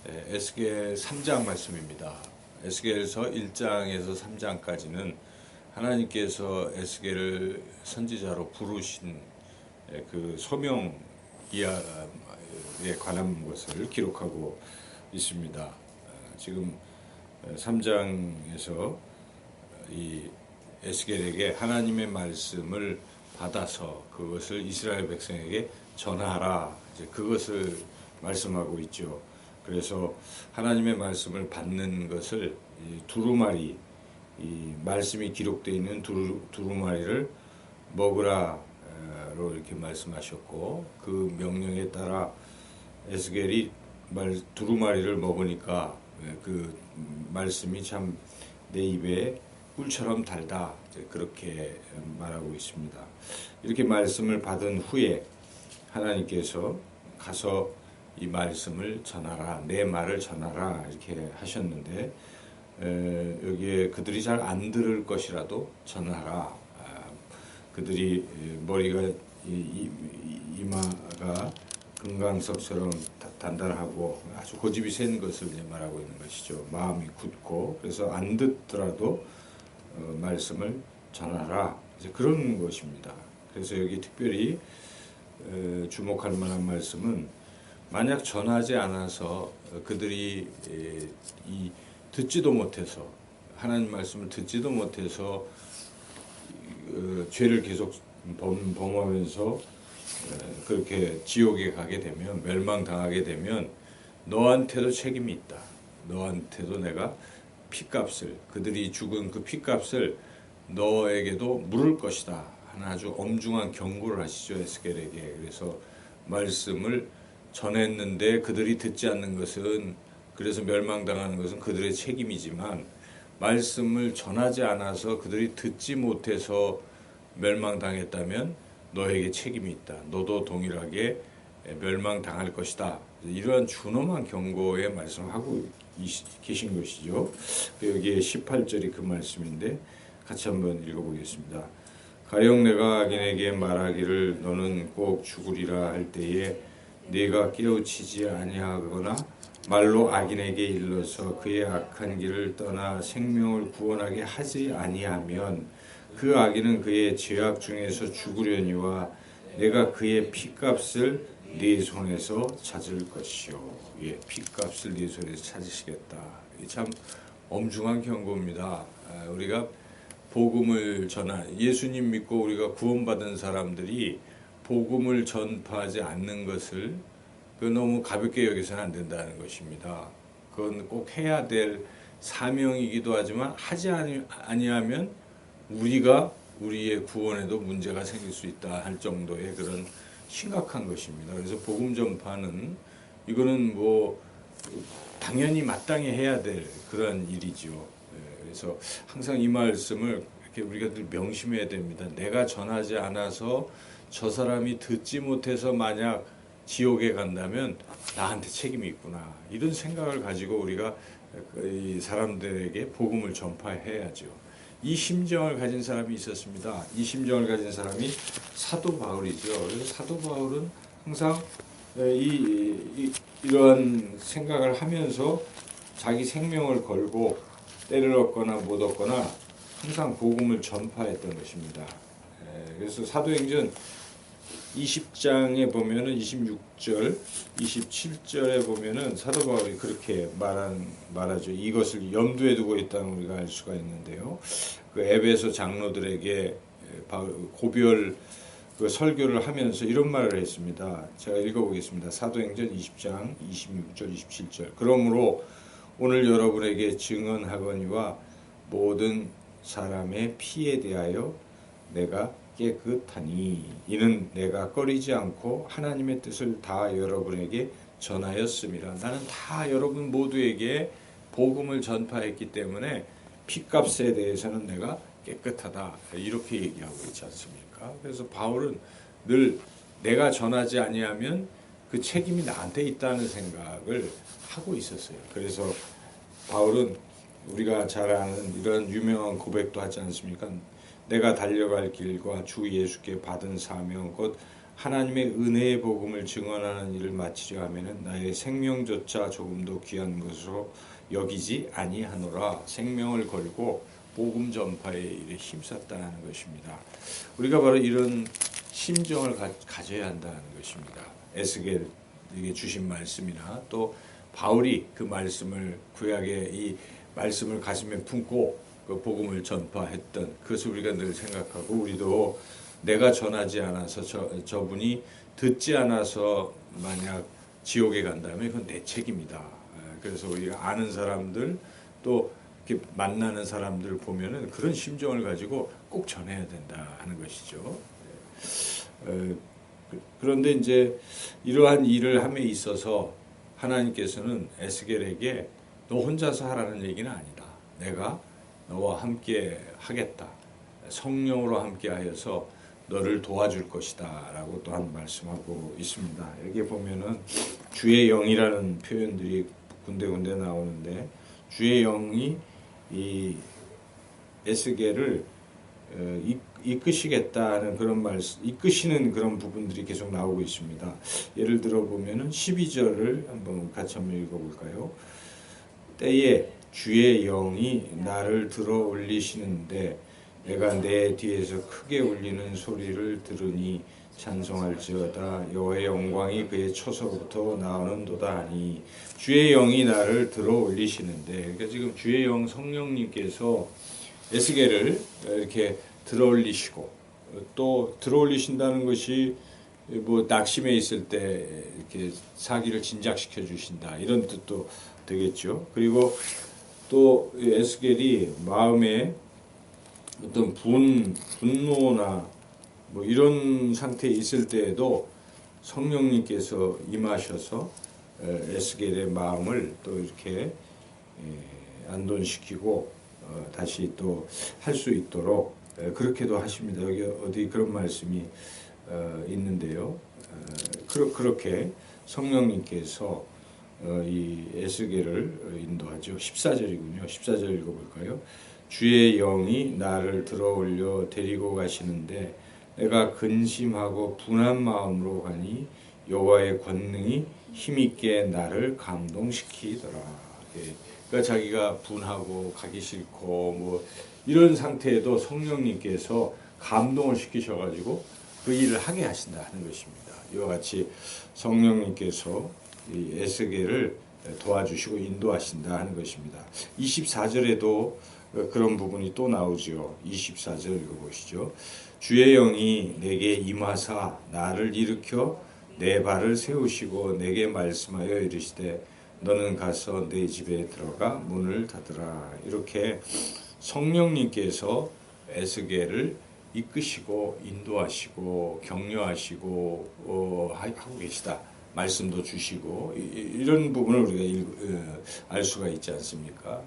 에스겔 3장 말씀입니다. 에스겔서 1장에서 3장까지는 하나님께서 에스겔을 선지자로 부르신 그 소명 이야에 관한 것을 기록하고 있습니다. 지금 3장에서 이 에스겔에게 하나님의 말씀을 받아서 그것을 이스라엘 백성에게 전하라, 이제 그것을 말씀하고 있죠. 그래서 하나님의 말씀을 받는 것을 이 두루마리, 이 말씀이 기록되어 있는 두루마리를 먹으라로 이렇게 말씀하셨고, 그 명령에 따라 에스겔이 두루마리를 먹으니까 그 말씀이 참 내 입에 꿀처럼 달다, 그렇게 말하고 있습니다. 이렇게 말씀을 받은 후에 하나님께서 가서 이 말씀을 전하라, 내 말을 전하라, 이렇게 하셨는데, 여기에 그들이 잘 안 들을 것이라도 전하라. 그들이 머리가 이마가 금강석처럼 단단하고 아주 고집이 센 것을 말하고 있는 것이죠. 마음이 굳고, 그래서 안 듣더라도 말씀을 전하라, 이제 그런 것입니다. 그래서 여기 특별히 주목할 만한 말씀은, 만약 전하지 않아서 그들이 듣지도 못해서, 하나님 말씀을 듣지도 못해서 죄를 계속 범하면서 그렇게 지옥에 가게 되면, 멸망당하게 되면 너한테도 책임이 있다. 너한테도 내가 피값을, 그들이 죽은 그 피값을 너에게도 물을 것이다 하는 아주 엄중한 경고를 하시죠, 에스겔에게. 그래서 말씀을 전했는데 그들이 듣지 않는 것은, 그래서 멸망당하는 것은 그들의 책임이지만, 말씀을 전하지 않아서 그들이 듣지 못해서 멸망당했다면 너에게 책임이 있다. 너도 동일하게 멸망당할 것이다. 이러한 준엄한 경고의 말씀하고 계신 것이죠. 여기에 18절이 그 말씀인데 같이 한번 읽어보겠습니다. 가령 내가 악인에게 말하기를 너는 꼭 죽으리라 할 때에 네가 깨우치지 아니하거나 말로 악인에게 일러서 그의 악한 길을 떠나 생명을 구원하게 하지 아니하면 그 악인은 그의 죄악 중에서 죽으려니와 내가 그의 피값을 네 손에서 찾을 것이요. 예, 피값을 네 손에서 찾으시겠다. 참 엄중한 경고입니다. 우리가 복음을 예수님 믿고 우리가 구원받은 사람들이 복음을 전파하지 않는 것을 너무 가볍게 여기서는 안 된다는 것입니다. 그건 꼭 해야 될 사명이기도 하지만, 하지 아니하면 우리의 구원에도 문제가 생길 수 있다 할 정도의 그런 심각한 것입니다. 그래서 복음 전파는, 이거는 당연히 마땅히 해야 될 그런 일이죠. 그래서 항상 이 말씀을 이렇게 우리가 늘 명심해야 됩니다. 내가 전하지 않아서 저 사람이 듣지 못해서 만약 지옥에 간다면 나한테 책임이 있구나, 이런 생각을 가지고 우리가 이 사람들에게 복음을 전파해야죠. 이 심정을 가진 사람이 있었습니다. 이 심정을 가진 사람이 사도 바울이죠. 그래서 사도 바울은 항상 이러한 생각을 하면서 자기 생명을 걸고 때를 얻거나 못 얻거나 항상 복음을 전파했던 것입니다. 그래서 사도행전 20장에 보면은 26절, 27절에 보면은 사도 바울이 그렇게 말하죠. 이것을 염두에 두고 있다는 우리가 알 수가 있는데요. 그 에베소 장로들에게 고별 그 설교를 하면서 이런 말을 했습니다. 제가 읽어보겠습니다. 사도행전 20장 26절, 27절. 그러므로 오늘 여러분에게 증언하거니와 모든 사람의 피에 대하여 내가 깨끗하니 이는 내가 꺼리지 않고 하나님의 뜻을 다 여러분에게 전하였음이라. 나는 다 여러분 모두에게 복음을 전파했기 때문에 피값에 대해서는 내가 깨끗하다, 이렇게 얘기하고 있지 않습니까? 그래서 바울은 늘 내가 전하지 아니하면 그 책임이 나한테 있다는 생각을 하고 있었어요. 그래서 바울은 우리가 잘 아는 이런 유명한 고백도 하지 않습니까? 내가 달려갈 길과 주 예수께 받은 사명 곧 하나님의 은혜의 복음을 증언하는 일을 마치려 하면은 나의 생명조차 조금도 귀한 것으로 여기지 아니하노라. 생명을 걸고 복음 전파의 일에 힘썼다는 것입니다. 우리가 바로 이런 심정을 가져야 한다는 것입니다. 에스겔에게 주신 말씀이나 또 바울이 그 말씀을 구약의 이 말씀을 가슴에 품고 그 복음을 전파했던 그것을 우리가 늘 생각하고 우리도 내가 전하지 않아서 저분이 듣지 않아서 만약 지옥에 간다면 그건 내 책임이다. 그래서 우리가 아는 사람들 또 이렇게 만나는 사람들 보면은 그런 심정을 가지고 꼭 전해야 된다 하는 것이죠. 그런데 이제 이러한 일을 함에 있어서 하나님께서는 에스겔에게 너 혼자서 하라는 얘기는 아니다. 내가 너와 함께 하겠다. 성령으로 함께 하여서 너를 도와줄 것이다 라고 또한 말씀하고 있습니다. 여기 보면은 주의 영이라는 표현들이 군데군데 나오는데 주의 영이 이 에스겔을 이끄시겠다는 그런 말씀, 이끄시는 그런 부분들이 계속 나오고 있습니다. 예를 들어 보면은 12절을 한번 같이 한번 읽어볼까요? 때에 주의 영이 나를 들어 올리시는데 내가 내 뒤에서 크게 울리는 소리를 들으니 찬송할지어다. 여호와의 영광이 그의 처소로부터 나오는도다 하니 주의 영이 나를 들어 올리시는데, 그러니까 지금 주의 영 성령님께서 에스겔을 이렇게 들어 올리시고 또 들어 올리신다는 것이 뭐 낙심해 있을 때 이렇게 사기를 진작시켜 주신다 이런 뜻도 되겠죠. 그리고 또 에스겔이 마음에 어떤 분노나 뭐 이런 상태에 있을 때에도 성령님께서 임하셔서 에스겔의 마음을 또 이렇게 안돈시키고 다시 또 할 수 있도록 그렇게도 하십니다. 여기 어디 그런 말씀이 있는데요. 그렇게 성령님께서 이 에스겔을 인도하죠. 14절이군요. 14절 읽어볼까요? 주의 영이 나를 들어올려 데리고 가시는데 내가 근심하고 분한 마음으로 가니 여호와의 권능이 힘있게 나를 감동시키더라. 그러니까 자기가 분하고 가기 싫고 뭐 이런 상태에도 성령님께서 감동을 시키셔가지고 그 일을 하게 하신다 하는 것입니다. 이와 같이 성령님께서 이 에스겔을 도와주시고 인도하신다 하는 것입니다. 24절에도 그런 부분이 또 나오죠. 24절 읽어보시죠. 주의 영이 내게 임하사 나를 일으켜 내 발을 세우시고 내게 말씀하여 이르시되 너는 가서 내 집에 들어가 문을 닫으라. 이렇게 성령님께서 에스겔을 이끄시고 인도하시고 격려하시고 하고 계시다. 말씀도 주시고 이런 부분을 우리가 알 수가 있지 않습니까?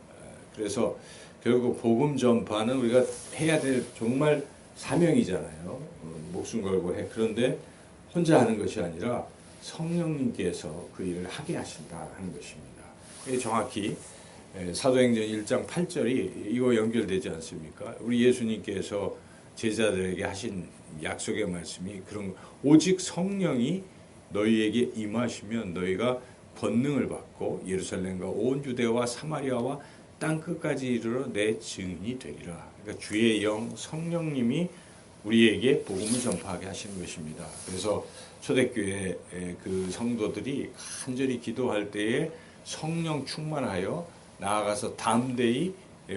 그래서 결국 복음 전파는 우리가 해야 될 정말 사명이잖아요. 목숨 걸고 해. 그런데 혼자 하는 것이 아니라 성령님께서 그 일을 하게 하신다 하는 것입니다. 정확히 사도행전 1장 8절이 이거 연결되지 않습니까? 우리 예수님께서 제자들에게 하신 약속의 말씀이 그런 오직 성령이 너희에게 임하시면 너희가 권능을 받고 예루살렘과 온 유대와 사마리아와 땅 끝까지 이르러 내 증인이 되리라. 그러니까 주의 영 성령님이 우리에게 복음을 전파하게 하시는 것입니다. 그래서 초대교회 그 성도들이 간절히 기도할 때에 성령 충만하여 나아가서 담대히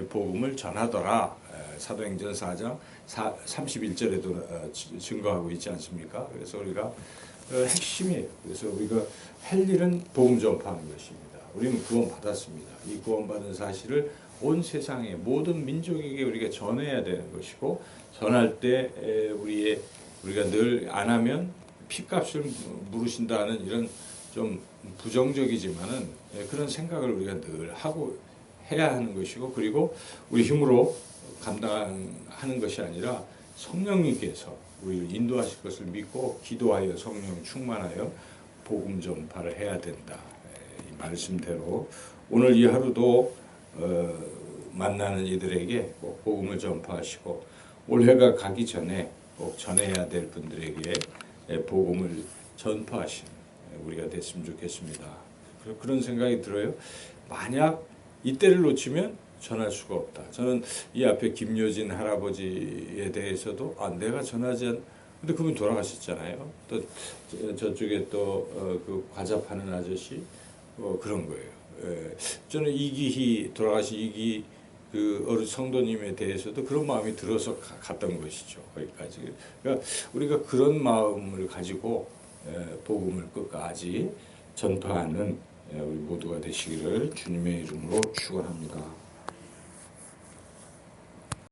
복음을 전하더라. 사도행전 4장 31절에도 증거하고 있지 않습니까? 그래서 우리가 핵심이에요. 그래서 우리가 할 일은 복음 전파하는 것입니다. 우리는 구원받았습니다. 이 구원받은 사실을 온 세상의 모든 민족에게 우리가 전해야 되는 것이고 전할 때 우리가 늘 안 하면 피값을 물으신다는 이런 좀 부정적이지만은 그런 생각을 우리가 늘 하고 해야 하는 것이고 그리고 우리 힘으로 감당하는 것이 아니라 성령님께서 우리를 인도하실 것을 믿고 기도하여 성령 충만하여 복음 전파를 해야 된다. 이 말씀대로 오늘 이 하루도 만나는 이들에게 꼭 복음을 전파하시고 올해가 가기 전에 꼭 전해야 될 분들에게 복음을 전파하시는 우리가 됐으면 좋겠습니다. 그런 생각이 들어요. 만약 이때를 놓치면 전할 수가 없다. 저는 이 앞에 김효진 할아버지에 대해서도 내가 전하지 않. 근데 그분 돌아가셨잖아요. 또 저쪽에 또 그 과자 파는 아저씨 그런 거예요. 저는 이기희 돌아가신 이기 그 어른 성도님에 대해서도 그런 마음이 들어서 갔던 것이죠. 거기까지. 그러니까 우리가 그런 마음을 가지고 복음을 끝까지 전파하는 우리 모두가 되시기를 주님의 이름으로 축원합니다.